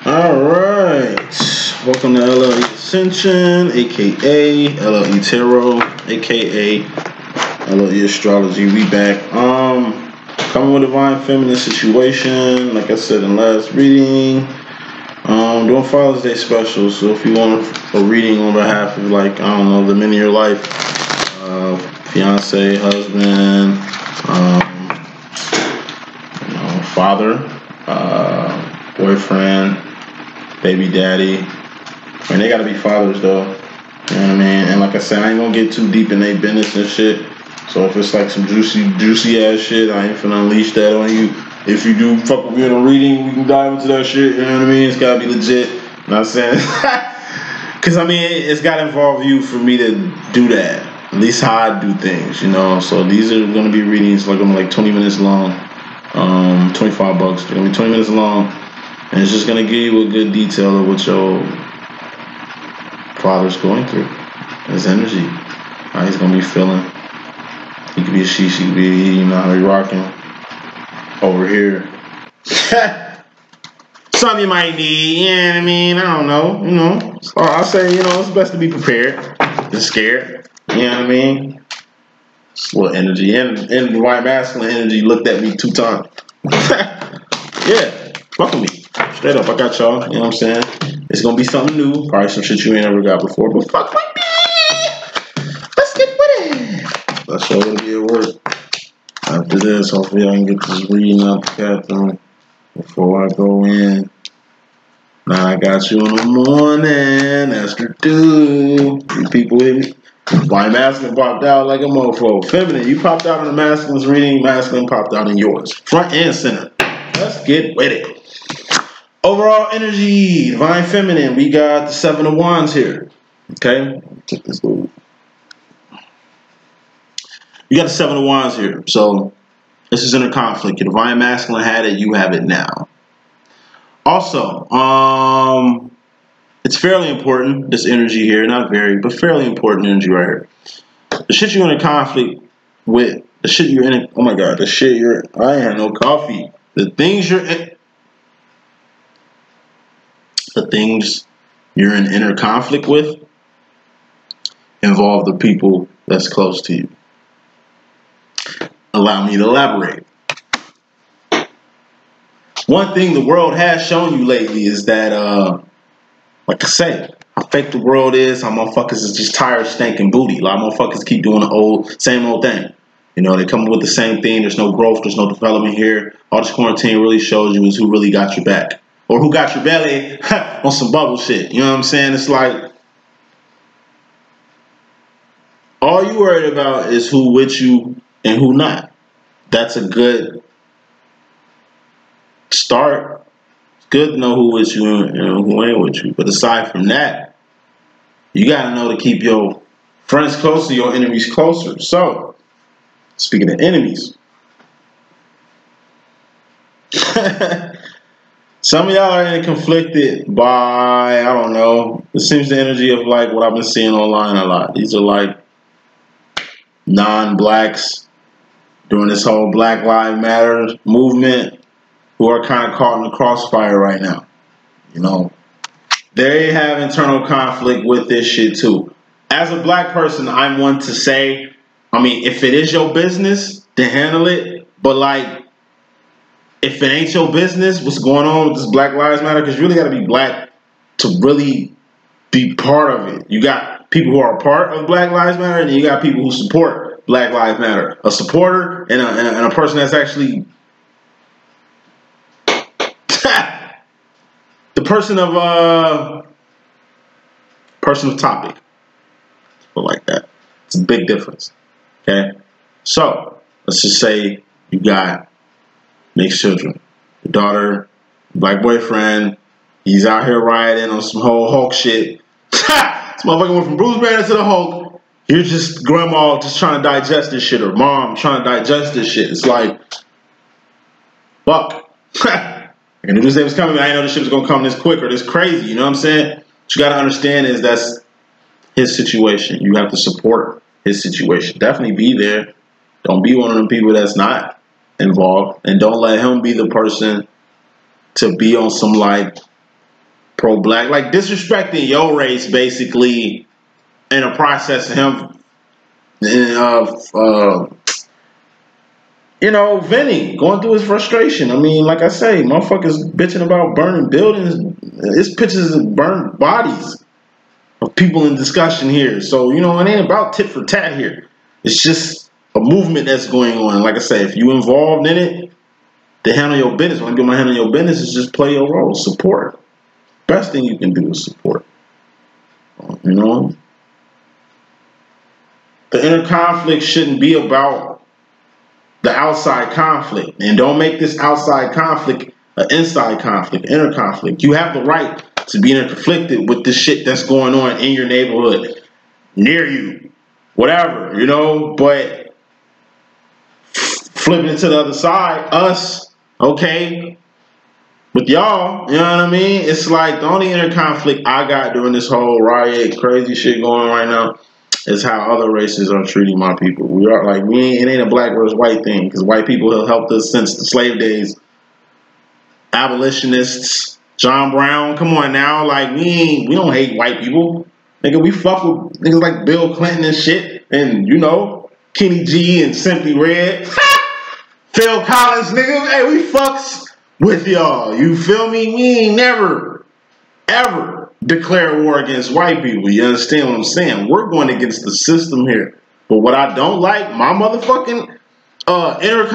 Alright, welcome to LLE.Ascension, aka LLE Tarot, aka LLE Astrology. We back. Coming with Divine Feminine situation, like I said in last reading. Doing Father's Day special, so if you want a reading on behalf of, like, I don't know, the men in your life, fiance, husband, father, boyfriend, baby daddy. I mean, they gotta be fathers though. You know what I mean? And like I said, I ain't gonna get too deep in their business and shit. So if it's like some juicy ass shit, I ain't finna unleash that on you. If you do fuck with me in a reading, we can dive into that shit. You know what I mean? It's gotta be legit. You know what I'm saying? Cause I mean, it's gotta involve you for me to do that. At least how I do things, you know. So these are gonna be readings like 20 minutes long. $25. They're gonna be 20 minutes long. And it's just going to give you a good detail of what your father's going through. His energy. How he's going to be feeling. He could be a she could be a he, you know how he rocking. Over here. Something you might need, you know what I mean? I don't know, you know. So I say, you know, it's best to be prepared than scared. You know what I mean? It's a little energy. And Divine Masculine energy looked at me 2 times. Yeah, fuck with me. Straight up, I got y'all, you know what I'm saying? It's gonna be something new, probably some shit you ain't ever got before, but fuck with me! Let's get with it! That's all gonna be at work. After this, hopefully I can get this reading out the Catherine before I go in. Now I got you in the morning, after 2. You people with me? My masculine popped out like a mofo. Feminine, you popped out in the masculine's reading, masculine popped out in yours. Front and center. Let's get with it. Overall energy, Divine Feminine. We got the 7 of Wands here. Okay, check this out. You got the 7 of Wands here. So this is inner conflict. Your Divine Masculine had it. You have it now. Also, it's fairly important. This energy here, not very, but fairly important energy right here. The shit you're in a conflict with. The shit you're in. Oh my God. The shit you're. I ain't had no coffee. The things you're in. The things you're in inner conflict with involve the people that's close to you. Allow me to elaborate. One thing the world has shown you lately is that, like I say, how fake the world is, how motherfuckers is just tired of stinking booty. A lot of motherfuckers keep doing the same old thing. You know, they come up with the same thing. There's no growth. There's no development here. All this quarantine really shows you is who really got your back. Or who got your belly on some bubble shit. You know what I'm saying? It's like, all you worried about is who with you and who not. That's a good start. It's good to know who with you and who ain't with you. But aside from that, you got to know to keep your friends closer, your enemies closer. So, speaking of enemies, some of y'all are conflicted by, I don't know, it seems the energy of like what I've been seeing online a lot. These are like non-blacks during this whole Black Lives Matter movement who are kind of caught in the crossfire right now. You know, they have internal conflict with this shit too. As a black person, I'm one to say, I mean, if it is your business, then handle it. But like, if it ain't your business, what's going on with this Black Lives Matter? Because you really got to be black to really be part of it. You got people who are a part of Black Lives Matter, and then you got people who support Black Lives Matter. A supporter and a person that's actually the person of topic. But like that, it's a big difference. Okay, so let's just say you got mixed children. The daughter, black boyfriend, he's out here rioting on some whole Hulk shit. This motherfucker went from Bruce Banner to the Hulk. You're just grandma just trying to digest this shit, or mom trying to digest this shit. It's like, fuck. I knew this day was coming, but I didn't know this shit was gonna come this quick or this crazy. You know what I'm saying? What you gotta understand is that's his situation. You have to support his situation. Definitely be there. Don't be one of them people that's not involved, and don't let him be the person to be on some like pro-black, like disrespecting your race, basically, in a process of him, you know, venting, going through his frustration. I mean, like I say, motherfuckers bitching about burning buildings. It's pictures of burnt bodies of people in discussion here. So, you know, it ain't about tit for tat here. It's just a movement that's going on. Like I say, if you involved in it, to handle your business. When I get my hand on your business, is just play your role, support. Best thing you can do is support. You know, the inner conflict shouldn't be about the outside conflict, and don't make this outside conflict an inside conflict, inner conflict. You have the right to be interconflicted with the shit that's going on in your neighborhood, near you, whatever, you know. But flipping it to the other side, us. Okay, with y'all, you know what I mean? It's like the only inner conflict I got during this whole riot, crazy shit going on right now, is how other races are treating my people. We are like, it ain't a black versus white thing, because white people have helped us since the slave days. Abolitionists, John Brown, come on now, like we don't hate white people, nigga. We fuck with niggas like Bill Clinton and shit, and you know, Kenny G and Simply Red. Phil Collins, nigga, hey, we fucks with y'all. You feel me? We ain't never, ever declare war against white people. You understand what I'm saying? We're going against the system here. But what I don't like, my motherfucking inner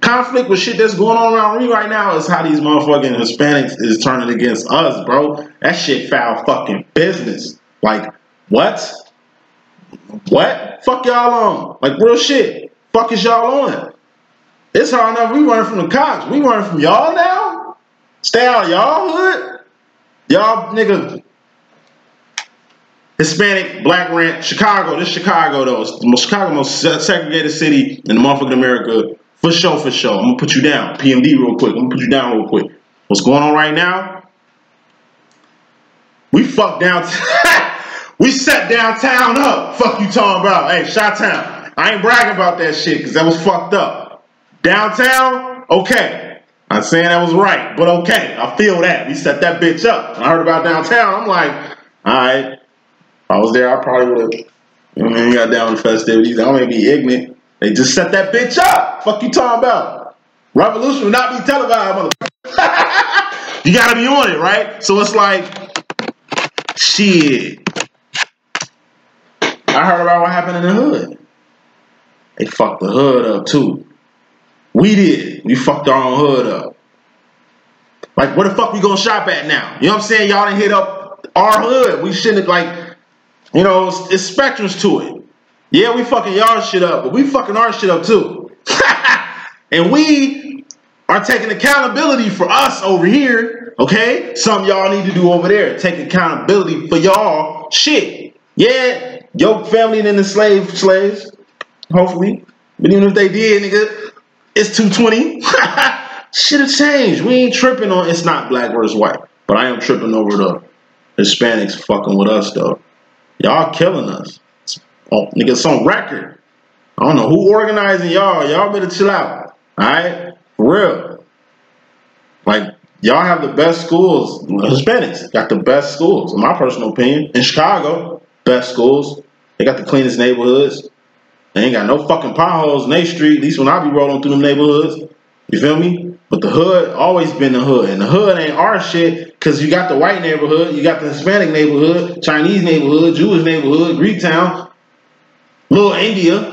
conflict with shit that's going on around me right now is how these motherfucking Hispanics is turning against us, bro. That shit foul fucking business. Like, what? What? Fuck y'all on. Like, real shit. Fuck is y'all on? It's hard enough we running from the cops. We running from y'all now? Stay out of y'all hood? Y'all nigga, Hispanic, black rent, Chicago. This Chicago though. It's the most segregated city in the motherfucking America. For sure, for sure. I'm gonna put you down. PMD real quick. I'm gonna put you down real quick. What's going on right now? We fucked downtown. We set downtown up. Fuck you talking about. Hey, Chi-Town. I ain't bragging about that shit because that was fucked up. Downtown, okay. I'm saying that was right, but okay. I feel that. We set that bitch up. When I heard about downtown, I'm like, all right. If I was there, I probably would have, you know what I mean, got down with the festivities. I may be ignorant. They just set that bitch up. Fuck you talking about? Revolution will not be televised, motherfucker. You gotta be on it, right? So it's like, shit. I heard about what happened in the hood. They fucked the hood up, too. We did. We fucked our own hood up. Like, where the fuck we gonna shop at now? You know what I'm saying? Y'all done hit up our hood. We shouldn't, like, you know, it's spectrums to it. Yeah, we fucking y'all shit up, but we fucking our shit up too. And we are taking accountability for us over here, okay? Something y'all need to do over there. Take accountability for y'all shit. Yeah, your family didn't enslave slaves, hopefully. But even if they did, nigga, it's 220. Shit have changed. We ain't tripping on it's not black versus white. But I am tripping over the Hispanics fucking with us, though. Y'all killing us. Oh, nigga, it's on record. I don't know who organizing y'all. Y'all better chill out. Alright? For real. Like, y'all have the best schools. Hispanics got the best schools, in my personal opinion. In Chicago, best schools. They got the cleanest neighborhoods. They ain't got no fucking potholes in their street, at least when I be rolling through them neighborhoods. You feel me? But the hood always been the hood. And the hood ain't our shit because you got the white neighborhood, you got the Hispanic neighborhood, Chinese neighborhood, Jewish neighborhood, Greek town, Little India.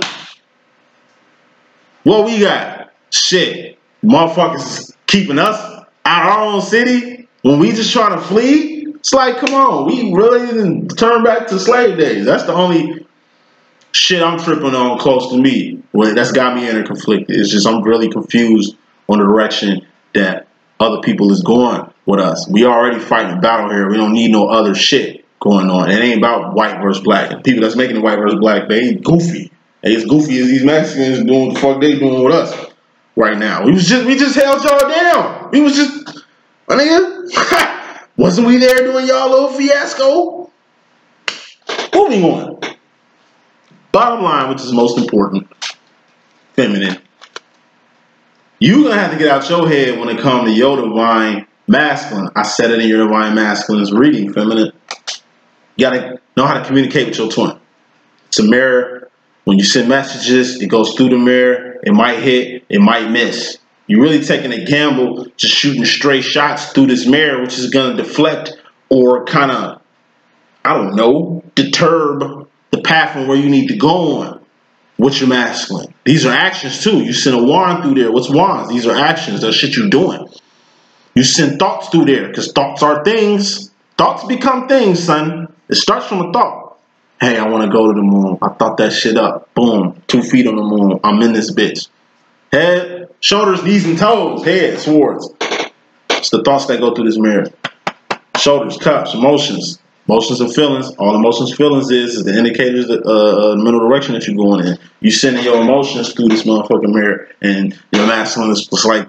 What we got? Shit. Motherfuckers keeping us out of our own city when we just trying to flee? It's like, come on. We really didn't turn back to slave days. That's the only shit I'm tripping on close to me. That's got me interconflicted. It's just I'm really confused on the direction that other people is going with us. We already fighting a battle here. We don't need no other shit going on. It ain't about white versus black. And people that's making it white versus black, they ain't goofy. They as goofy as these Mexicans doing what the fuck they doing with us right now. We just held y'all down. We was just, my nigga, wasn't we there doing y'all little fiasco? Moving on. Bottom line, which is most important, feminine. You're going to have to get out your head when it comes to your divine masculine. I said it in your divine masculine's reading, feminine. You gotta know how to communicate with your twin. It's a mirror. When you send messages, it goes through the mirror. It might hit, it might miss. You're really taking a gamble, just shooting straight shots through this mirror, which is gonna deflect or kind of, I don't know, deter the path on where you need to go on with your masculine. These are actions too. You send a wand through there. What's wands? These are actions. That's shit you're doing. You send thoughts through there because thoughts are things. Thoughts become things, son. It starts from a thought. Hey, I want to go to the moon. I thought that shit up. Boom. 2 feet on the moon. I'm in this bitch. Head, shoulders, knees, and toes. Head, swords. It's the thoughts that go through this mirror. Shoulders, cups, emotions. Emotions and feelings. All emotions and feelings is the indicators that mental direction that you're going in. You sending your emotions through this motherfucking mirror, and your masculine is like,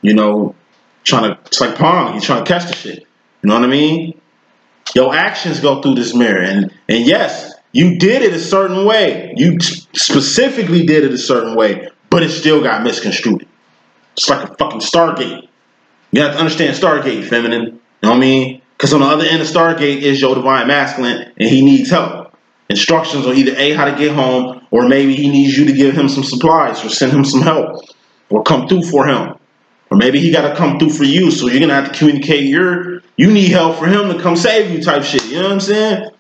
you know, it's like pong. You're trying to catch the shit. You know what I mean? Your actions go through this mirror, and yes, you did it a certain way. You specifically did it a certain way, but it still got misconstrued. It's like a fucking Stargate. You have to understand Stargate, feminine. You know what I mean? Because on the other end of Stargate is your divine masculine, and he needs help. Instructions on either A, how to get home, or maybe he needs you to give him some supplies, or send him some help, or come through for him. Or maybe he got to come through for you, so you're going to have to communicate you need help for him to come save you type shit. You know what I'm saying?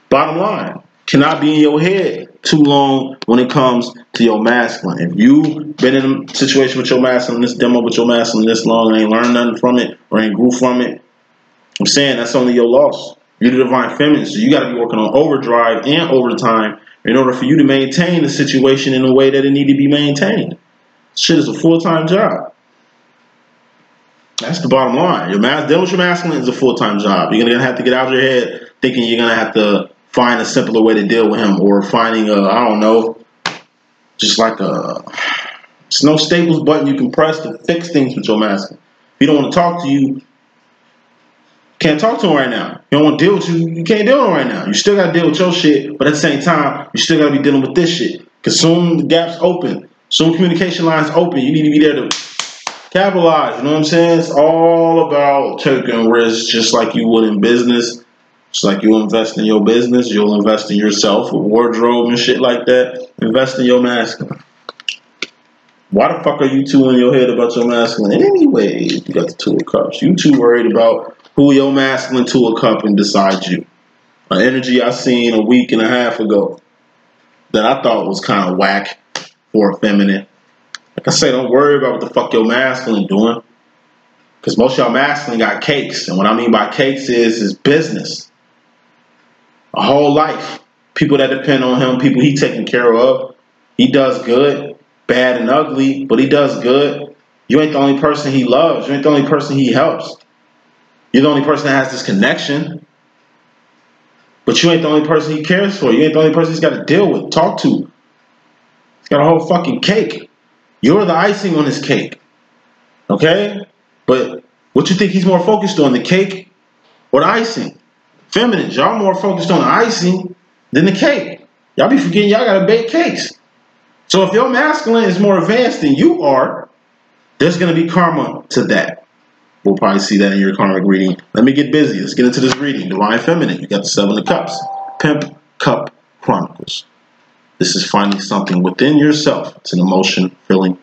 Bottom line, cannot be in your head too long when it comes to your masculine. If you've been in a situation with your masculine, this demo with your masculine this long and ain't learned nothing from it or ain't grew from it, I'm saying that's only your loss. You're the divine feminine, so you got to be working on overdrive and overtime in order for you to maintain the situation in a way that it need to be maintained. Shit is a full-time job. That's the bottom line. Dealing with your masculine is a full-time job. You're going to have to get out of your head thinking you're going to have to find a simpler way to deal with him, or finding I don't know, just like there's no staples button you can press to fix things with your masculine. If he don't want to talk to you, can't talk to him right now. He don't want to deal with you, you can't deal with him right now. You still got to deal with your shit, but at the same time, you still got to be dealing with this shit. Because soon the gap's open. Soon communication lines open. You need to be there to capitalize. You know what I'm saying? It's all about taking risks, just like you would in business. Just like you invest in your business, you'll invest in yourself with wardrobe and shit like that. Invest in your masculine. Why the fuck are you two in your head about your masculine? Anyway, you got the Two of Cups. You two worried about who your masculine Two of Cups and beside you. An energy I seen a week and a half ago that I thought was kind of whack for a feminine. Like I say, don't worry about what the fuck your masculine doing. Because most of y'all masculine got cakes. And what I mean by cakes is business. A whole life. People that depend on him, people he taking care of. He does good, bad and ugly, but he does good. You ain't the only person he loves. You ain't the only person he helps. You're the only person that has this connection. But you ain't the only person he cares for. You ain't the only person he's got to deal with, talk to. He's got a whole fucking cake. You're the icing on his cake. Okay? But what you think he's more focused on, the cake or the icing? Feminines, y'all more focused on the icing than the cake. Y'all be forgetting y'all gotta bake cakes. So if your masculine is more advanced than you are, there's gonna be karma to that. We'll probably see that in your karmic reading. Let me get busy. Let's get into this reading. Divine Feminine, you got the Seven of Cups. Pimp Cup Chronicles. This is finding something within yourself. It's an emotion, feeling,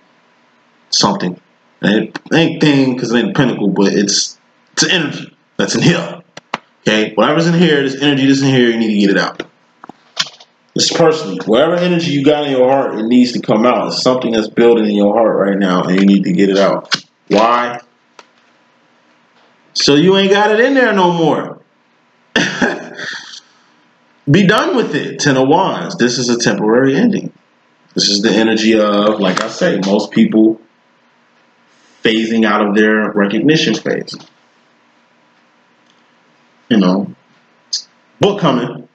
something. And it ain't thing because it ain't a pinnacle, but it's an energy that's in here. Okay, whatever's in here, this energy that's in here, you need to get it out. This personally, whatever energy you got in your heart, it needs to come out. It's something that's building in your heart right now, and you need to get it out. Why? So you ain't got it in there no more. Be done with it. Ten of Wands. This is a temporary ending. This is the energy of, like I say, most people phasing out of their recognition phase. You know, book coming.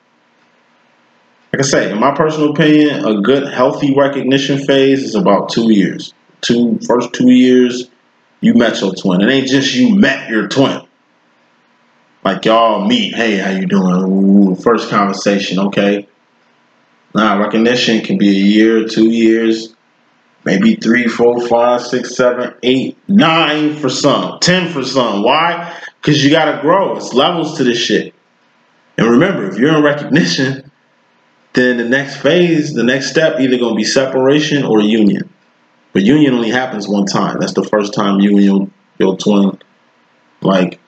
Like I say, in my personal opinion, a good, healthy recognition phase is about 2 years. First 2 years, you met your twin. It ain't just you met your twin. Like y'all meet, hey, how you doing? Ooh, first conversation, okay. Nah, recognition can be a year, 2 years. Maybe 3, 4, 5, 6, 7, 8, 9 for some, 10 for some. Why? Because you gotta grow. It's levels to this shit. And remember, if you're in recognition, then the next phase, the next step, either gonna be separation or union. But union only happens one time. That's the first time you and your twin like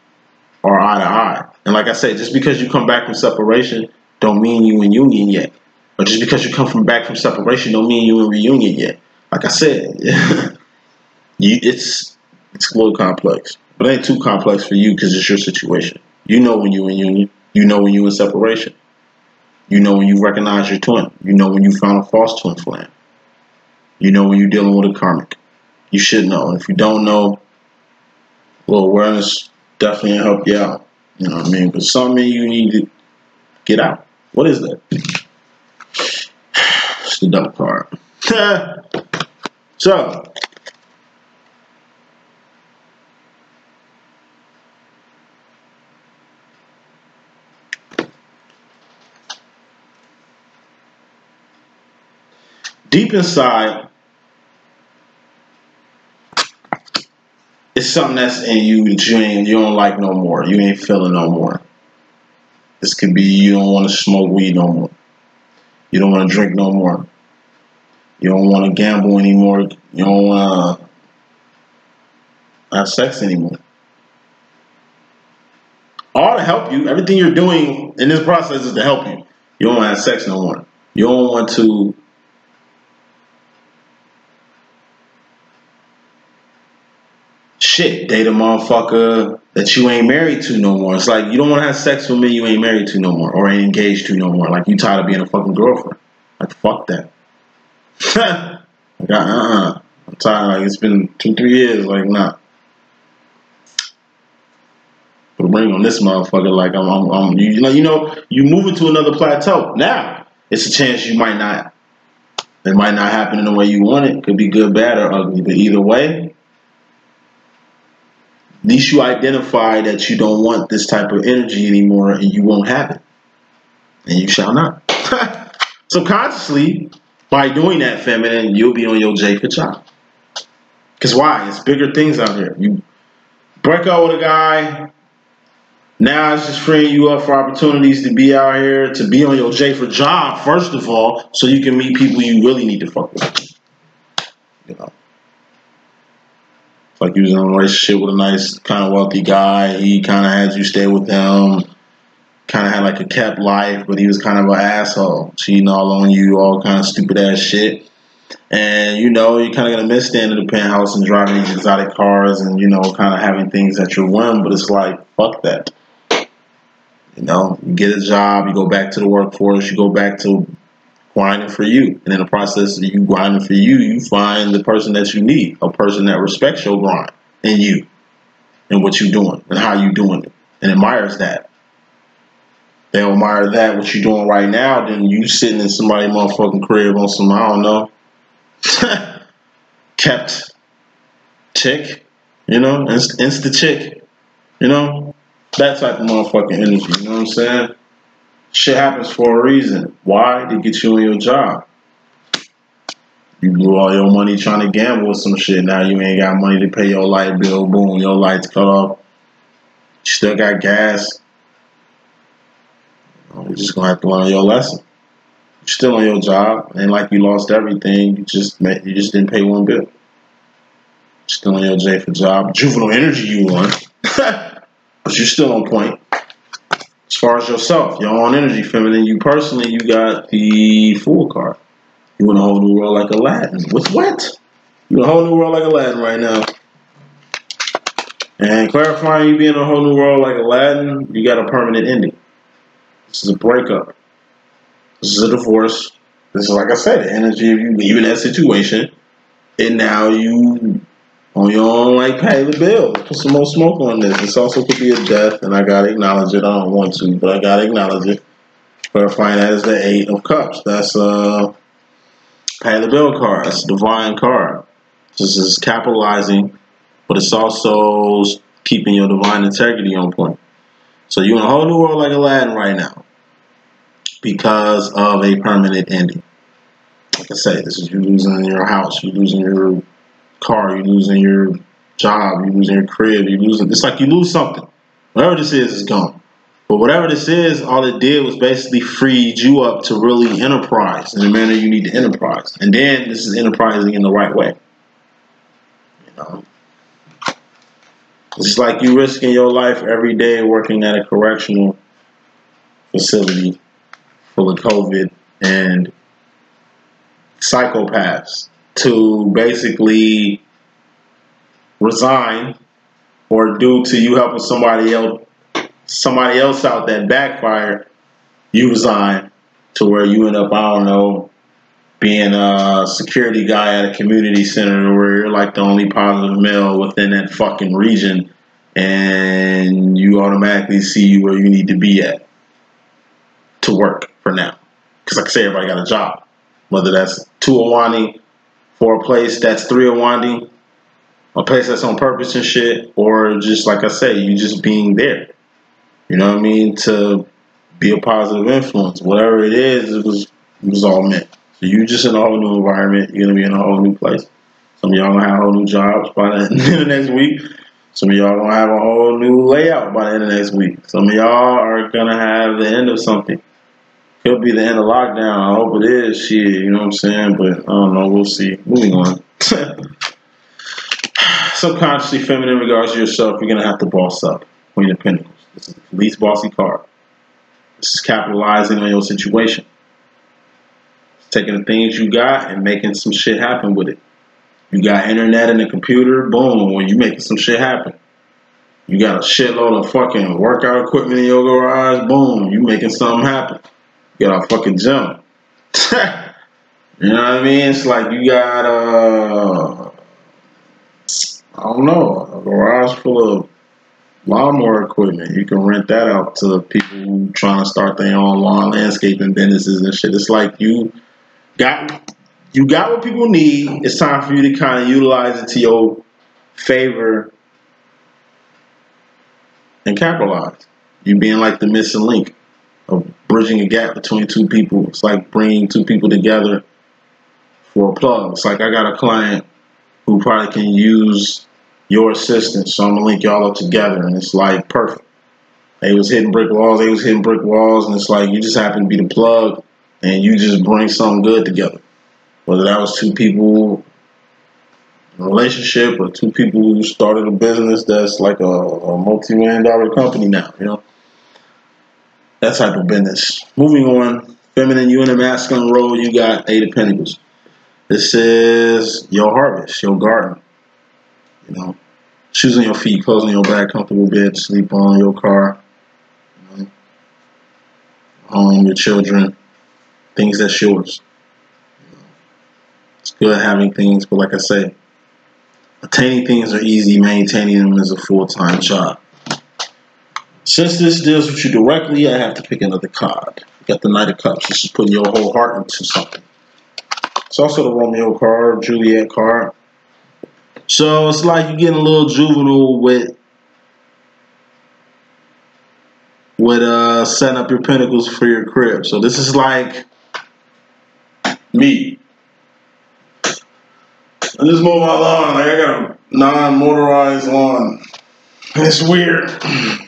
are eye to eye. And like I said, just because you come back from separation don't mean you in union yet. Or just because you come back from separation don't mean you in reunion yet. Like I said, it's a little complex. But it ain't too complex for you because it's your situation. You know when you in union. You know when you in separation. You know when you recognize your twin. You know when you found a false twin flame. You know when you're dealing with a karmic. You should know. And if you don't know, a little awareness definitely will help you out. You know what I mean? But something you need to get out. What is that? It's the double card. So, deep inside, it's something that's in you that you don't like no more. You ain't feeling no more. This could be you don't want to smoke weed no more. You don't want to drink no more. You don't want to gamble anymore. You don't want to have sex anymore. All to help you. Everything you're doing in this process is to help you. You don't want to have sex no more. You don't want to date a motherfucker that you ain't married to no more. It's like you don't want to have sex with me you ain't married to no more or ain't engaged to no more. Like you tired of being a fucking girlfriend. Like fuck that. Like I'm tired. Like it's been 2-3 years. Like nah. Put a ring on this motherfucker. Like I'm you moving to another plateau. Now it's a chance you might not. It might not happen in the way you want it. Could be good, bad, or ugly. But either way, at least you identify that you don't want this type of energy anymore and you won't have it. And you shall not. Subconsciously, by doing that, feminine, you'll be on your J for child. Because why? It's bigger things out here. You break up with a guy, now it's just freeing you up for opportunities to be out here, to be on your J for job, first of all, so you can meet people you really need to fuck with. You know. Like you was in a relationship with a nice, kind of wealthy guy. He kind of had you stay with him. Kind of had like a kept life, but he was kind of an asshole. Cheating all on you, all kind of stupid ass shit. And, you know, you're kind of going to miss staying in the penthouse and driving these exotic cars and, you know, kind of having things at your whim. But it's like, fuck that. You know, you get a job, you go back to the workforce, you go back to grinding for you. And in the process of you grinding for you, you find the person that you need, a person that respects your grind and you and what you're doing and how you're doing it and admires that. They admire that, what you're doing right now, then you sitting in somebody's motherfucking crib on some, I don't know, kept chick, you know, insta chick, you know, that type of motherfucking energy, you know what I'm saying? Shit happens for a reason. Why? To get you on your job. You blew all your money trying to gamble with some shit. Now you ain't got money to pay your light bill. Boom, your lights cut off. You still got gas. You're just gonna have to learn your lesson. You're still on your job. Ain't like you lost everything. You just didn't pay one bill. You're still on your J for job. Juvenile energy you won. But you're still on point. As far as yourself, your own energy, feminine, you personally, you got the Fool card. You in a whole new world like Aladdin. With what? You in a whole new world like Aladdin right now. And clarifying you being in a whole new world like Aladdin, you got a permanent ending. This is a breakup. This is a divorce. This is, like I said, the energy of you leaving that situation. And now you, on your own, like, pay the bill. Put some more smoke on this. This also could be a death, and I got to acknowledge it. I don't want to, but I got to acknowledge it. Clarifying that is the 8 of Cups. That's pay the bill card. That's a divine card. This is capitalizing, but it's also keeping your divine integrity on point. So you're in a whole new world like Aladdin right now because of a permanent ending. like I say, this is you losing your house, you losing your car, you losing your job, you losing your crib, you losing. It's like you lose something. Whatever this is gone. But whatever this is, all it did was basically freed you up to really enterprise in the manner you need to enterprise. And then this is enterprising in the right way. You know, it's like you risking your life every day working at a correctional facility full of COVID and psychopaths to basically resign, or due to you helping somebody else out that backfired, you resign to where you end up, I don't know, being a security guy at a community center where you're like the only positive male within that fucking region, and you automatically see where you need to be at to work for now. Because like I say, everybody got a job. Whether that's 2 Awani for a place that's 3 Awani, a place that's on purpose and shit, or just like I say, you just being there. You know what I mean? To be a positive influence. Whatever it is, it was all meant. So you just in a whole new environment. You're gonna be in a whole new place. Some of y'all gonna have whole new jobs by the end of the next week. Some of y'all gonna have a whole new layout by the end of next week. Some of y'all are gonna have the end of something. Could be the end of lockdown. I hope it is. Shit, you know what I'm saying? But I don't know. We'll see. Moving on. Subconsciously feminine in regards to yourself, you're gonna have to boss up. Queen of Pentacles. This is the least bossy card. This is capitalizing on your situation. It's taking the things you got and making some shit happen with it. You got internet and a computer, boom, when you making some shit happen. You got a shitload of fucking workout equipment in your garage, boom, you making something happen. You got a fucking gym. You know what I mean? It's like you got I don't know, a garage full of lawnmower equipment. You can rent that out to people who trying to start their own lawn landscaping businesses and shit. It's like you got what people need. It's time for you to kind of utilize it to your favor and capitalize. You being like the missing link of bridging a gap between two people. It's like bringing two people together for a plug. It's like I got a client who probably can use your assistance, so I'm gonna link y'all up together, and it's like perfect. They was hitting brick walls, and it's like you just happen to be the plug, and you just bring something good together. Whether that was two people in a relationship or two people who started a business that's like a multi-million-dollar company now, you know? That type of business. Moving on, feminine, you in a masculine role, you got 8 of Pentacles. This is your harvest, your garden. You know, shoes on your feet, clothes on your back, comfortable bed to sleep on, your car, you know, home, your children, things that's yours. You know, it's good having things, but like I say, attaining things are easy, maintaining them is a full-time job. Since this deals with you directly, I have to pick another card. You got the Knight of Cups. This is putting your whole heart into something. It's also the Romeo card, Juliet card. So it's like you're getting a little juvenile with setting up your pentacles for your crib. So this is like me. I just mowed my lawn. Like I got a non-motorized lawn. It's weird.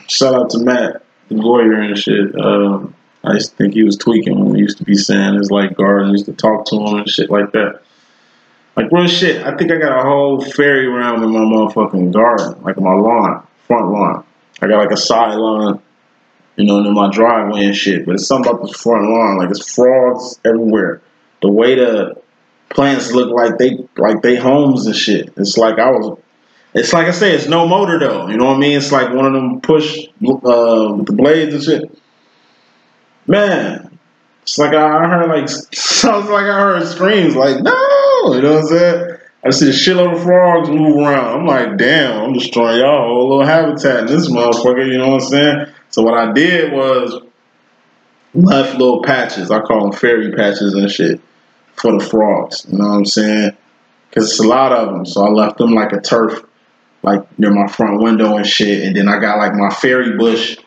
Shout out to Matt, the lawyer and shit. I used to think he was tweaking when he used to be saying his like garden. I used to talk to him and shit like that. Like real shit. I think I got a whole fairy realm in my motherfucking garden, like my lawn, front lawn. I got like a side lawn, you know, and then my driveway and shit. But it's something about this front lawn. Like it's frogs everywhere. The way the plants look like they homes and shit. It's like it's like I say, it's no motor though. You know what I mean? It's like one of them push with the blades and shit. Man, it's like I heard like sounds like I heard screams like no, you know what I'm saying? I see a shitload of frogs move around. I'm like, damn, I'm destroying y'all whole little habitat in this motherfucker. You know what I'm saying? So what I did was left little patches. I call them fairy patches and shit for the frogs. You know what I'm saying? Because it's a lot of them. So I left them like a turf, like near my front window and shit. And then I got like my fairy bush.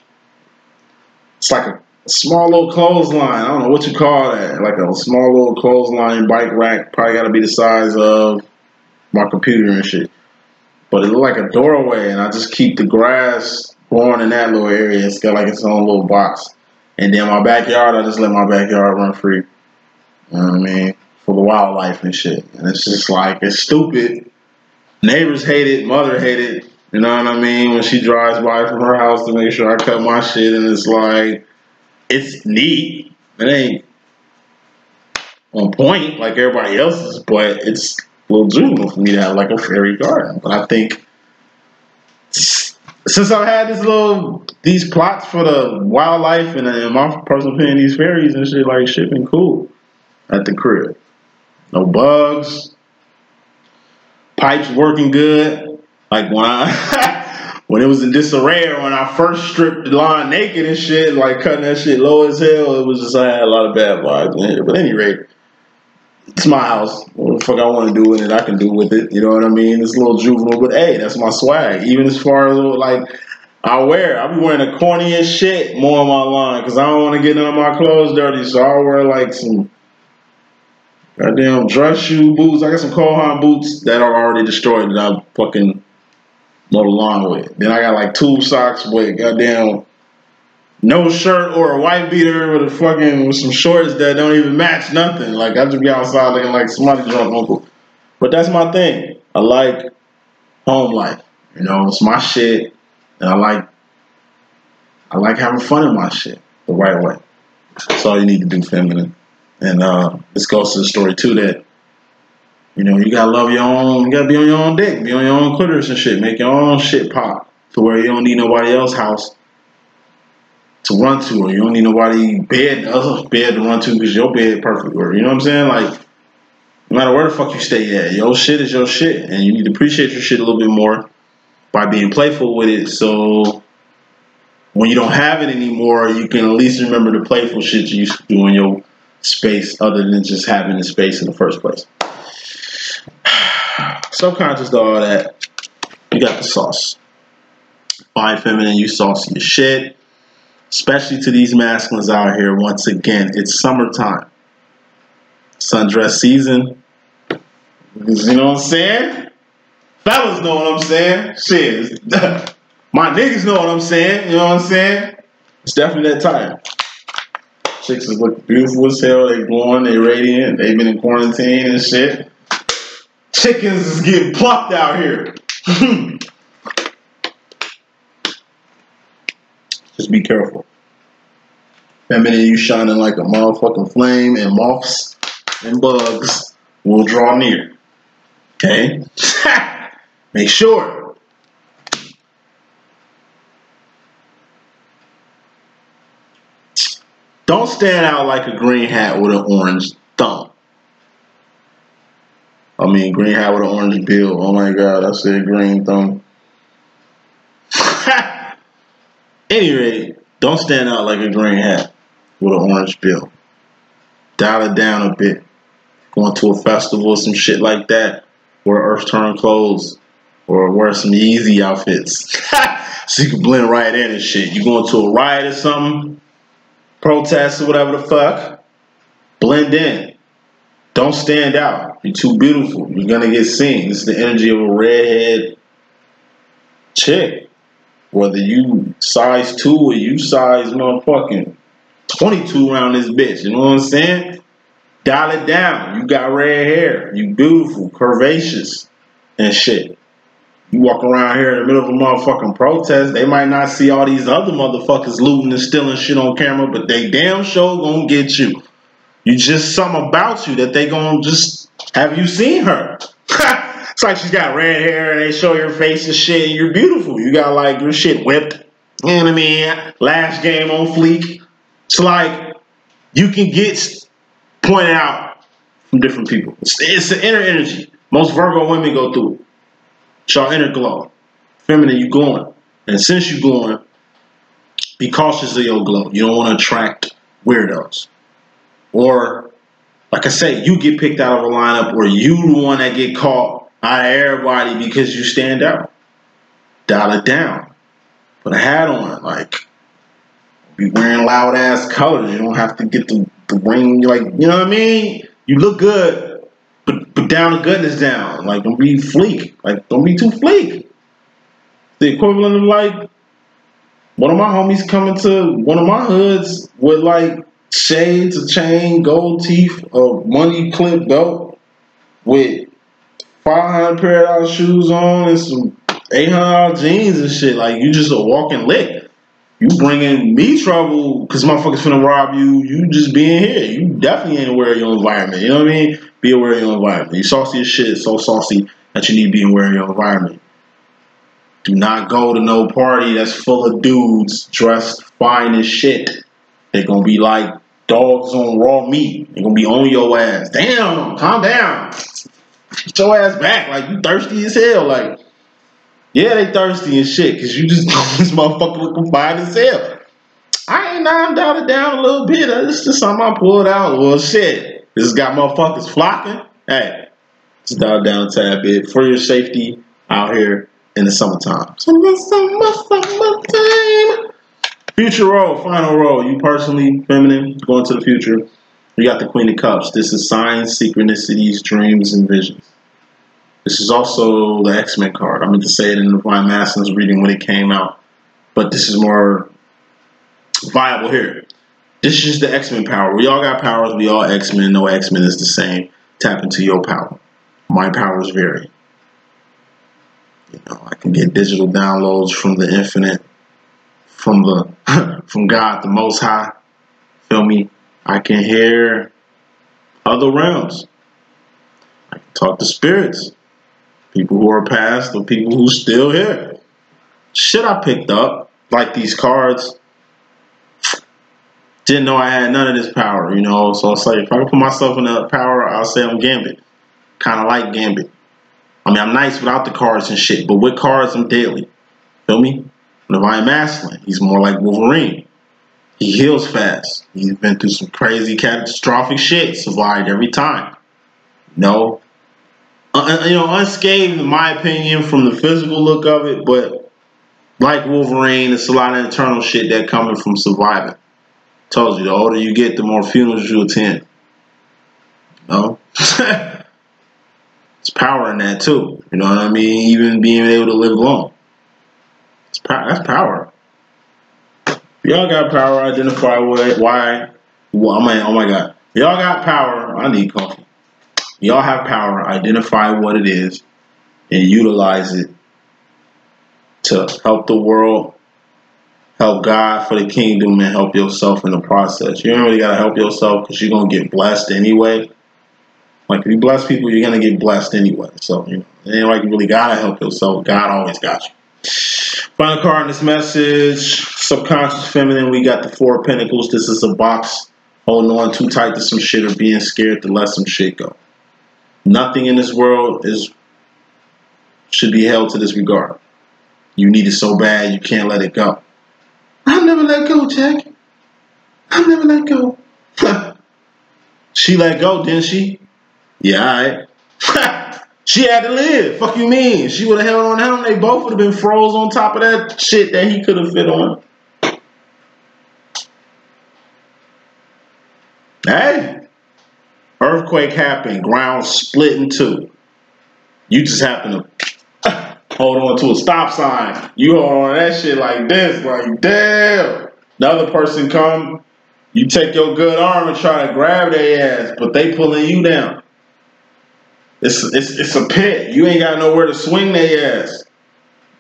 It's like small little clothesline. I don't know what you call that. Like a small little clothesline bike rack. Probably got to be the size of my computer and shit. But it looked like a doorway, and I just keep the grass growing in that little area. It's got like its own little box. And then my backyard, I just let my backyard run free. You know what I mean? For the wildlife and shit. And it's just like, it's stupid. Neighbors hate it. Mother hate it. You know what I mean? When she drives by from her house to make sure I cut my shit, and it's like, it's neat. It ain't on point like everybody else's, but it's a little juvenile for me to have like a fairy garden. But I think since I've had these plots for the wildlife, and in my personal opinion, these fairies and shit, like, shit been cool at the crib. No bugs. Pipes working good. Like when I when it was in disarray, or when I first stripped the lawn naked and shit, like cutting that shit low as hell, it was just, I had a lot of bad vibes in it. But at any rate, it's my house. What the fuck I want to do with it, I can do with it. You know what I mean? It's a little juvenile, but hey, that's my swag. Even as far as like I be wearing the corniest shit more on my line because I don't want to get none of my clothes dirty. So I'll wear like some goddamn dress shoe boots. I got some Kohan boots that are already destroyed that I fucking mow the lawn with. Then I got like tube socks with goddamn no shirt or a white beater with some shorts that don't even match nothing. Like, I just be outside looking like somebody drunk uncle. But that's my thing. I like home life. You know, it's my shit, and I like having fun in my shit the right way. That's all you need to do, feminine. And this goes to the story too that, you know, you gotta love your own, you gotta be on your own dick, be on your own clitoris and shit, make your own shit pop to where you don't need nobody else's house to run to, or you don't need nobody bed to run to because your bed perfect, or you know what I'm saying? Like, no matter where the fuck you stay at, your shit is your shit, and you need to appreciate your shit a little bit more by being playful with it. So when you don't have it anymore, you can at least remember the playful shit you used to do in your space, other than just having the space in the first place. Subconscious to all that, you got the sauce. Fine feminine, you saucy as shit. Especially to these masculines out here. Once again, it's summertime. Sundress season. You know what I'm saying? Fellas know what I'm saying. Shit. My niggas know what I'm saying. You know what I'm saying? It's definitely that time. Chicks is look beautiful as hell. They glowing, they radiant. They've been in quarantine and shit. Chickens is getting plucked out here. Just be careful. Feminine, you shining like a motherfucking flame, and moths and bugs will draw near. Okay? Make sure. Don't stand out like a green hat with an orange thumb. I mean, green hat with an orange bill. Oh my God, I said green thumb. Anyway, don't stand out like a green hat with an orange bill. Dial it down a bit. Going to a festival or some shit like that. Wear earth tone clothes. Or wear some Yeezy outfits. So you can blend right in and shit. You going to a riot or something, protest or whatever the fuck, blend in. Don't stand out. You're too beautiful. You're gonna get seen. This is the energy of a redhead chick. Whether you size 2 or you size motherfucking 22 around this bitch. You know what I'm saying? Dial it down. You got red hair. You beautiful, curvaceous, and shit. You walk around here in the middle of a motherfucking protest, they might not see all these other motherfuckers looting and stealing shit on camera, but they damn sure gonna get you. You just something about you that they gonna just, have you seen her? It's like she's got red hair and they show your face and shit, and you're beautiful. You got like your shit whipped. You know what I mean? Lash game on fleek. It's like you can get pointed out from different people. It's the inner energy. Most Virgo women go through it. It's your inner glow. Feminine, you glowing. And since you glowing, be cautious of your glow. You don't want to attract weirdos. Or, like I say, you get picked out of a lineup, or you the one that get caught out of everybody because you stand out. Dial it down. Put a hat on. Like, be wearing loud ass colors. You don't have to get the ring. Like, you know what I mean? You look good, but down the goodness down. Like, don't be fleek. Like, don't be too fleek. The equivalent of like one of my homies coming to one of my hoods with like shades, a chain, gold teeth, a money clip belt with $500 pair of shoes on and some $800 jeans and shit. Like, you just a walking lick. You bringing me trouble because motherfuckers finna rob you. You just being here. You definitely ain't aware of your environment. You know what I mean? Be aware of your environment. You saucy as shit, so saucy that you need to be aware of your environment. Do not go to no party that's full of dudes dressed fine as shit. They're gonna be like dogs on raw meat. They're gonna be on your ass. Damn, calm down. Get your ass back. Like, you thirsty as hell. Like, yeah, they thirsty and shit, because you just know this motherfucker looking fine as hell. I ain't dialed it down a little bit. This is just something I pulled out. Well, shit. This has got motherfuckers flocking. Hey, just dial it down a tad bit for your safety out here in the summertime. Summertime. Future role, final role. You personally, feminine, going to the future. You got the Queen of Cups. This is signs, synchronicities, dreams, and visions. This is also the X-Men card. I meant to say it in the Divine Masculinine's reading when it came out, but this is more viable here. This is the X-Men power. We all got powers. We all X-Men. No X-Men is the same. Tap into your power. My powers vary. You know, I can get digital downloads from the infinite, from God, the Most High. Feel me? I can hear other realms. I can talk to spirits. People who are past or people who still here. Shit I picked up, like these cards. Didn't know I had none of this power, you know. So it's like, if I can put myself in that power, I'll say I'm Gambit. Kind of like Gambit. I mean, I'm nice without the cards and shit, but with cards, I'm deadly. Feel me? Divine Masculine. He's more like Wolverine. He heals fast. He's been through some crazy catastrophic shit. Survived every time. No. Unscathed in my opinion from the physical look of it, but like Wolverine, it's a lot of internal shit that coming from surviving. Told you, the older you get, the more funerals you attend. No? It's power in that too. You know what I mean? Even being able to live long. That's power. Y'all got power, identify why. Oh my God. Y'all got power. I need coffee. Y'all have power, identify what it is, and utilize it to help the world, help God for the kingdom, and help yourself in the process. You don't really got to help yourself because you're going to get blessed anyway. Like, if you bless people, you're going to get blessed anyway. So, you know, it ain't like you really got to help yourself. God always got you. Final card in this message, subconscious feminine, we got the Four of Pentacles. This is a box holding on too tight to some shit or being scared to let some shit go. Nothing in this world should be held to this regard. You need it so bad you can't let it go. I'll never let go, Jack. I'll never let go. She let go, didn't she? Yeah, alright. She had to live. Fuck you mean? She would have held on him. They both would have been froze on top of that shit that he could have fit on. Hey. Earthquake happened. Ground split in two. You just happen to hold on to a stop sign. You hold on to that shit like this. Like, damn. The other person come. You take your good arm and try to grab their ass. But they pulling you down. It's a pit. You ain't got nowhere to swing their ass.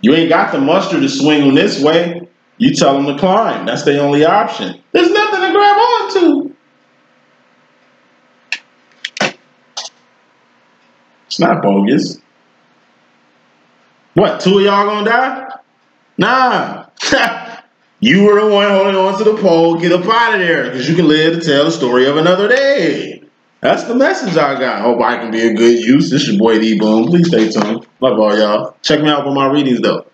You ain't got the muster to swing them this way. You tell them to climb. That's the only option. There's nothing to grab onto. It's not bogus. What, two of y'all gonna die? Nah. You were the one holding on to the pole. Get up out of there, because you can live to tell the story of another day. That's the message I got. Hope I can be a good use. This is your boy D.Boom. Please stay tuned. Love all y'all. Check me out for my readings, though.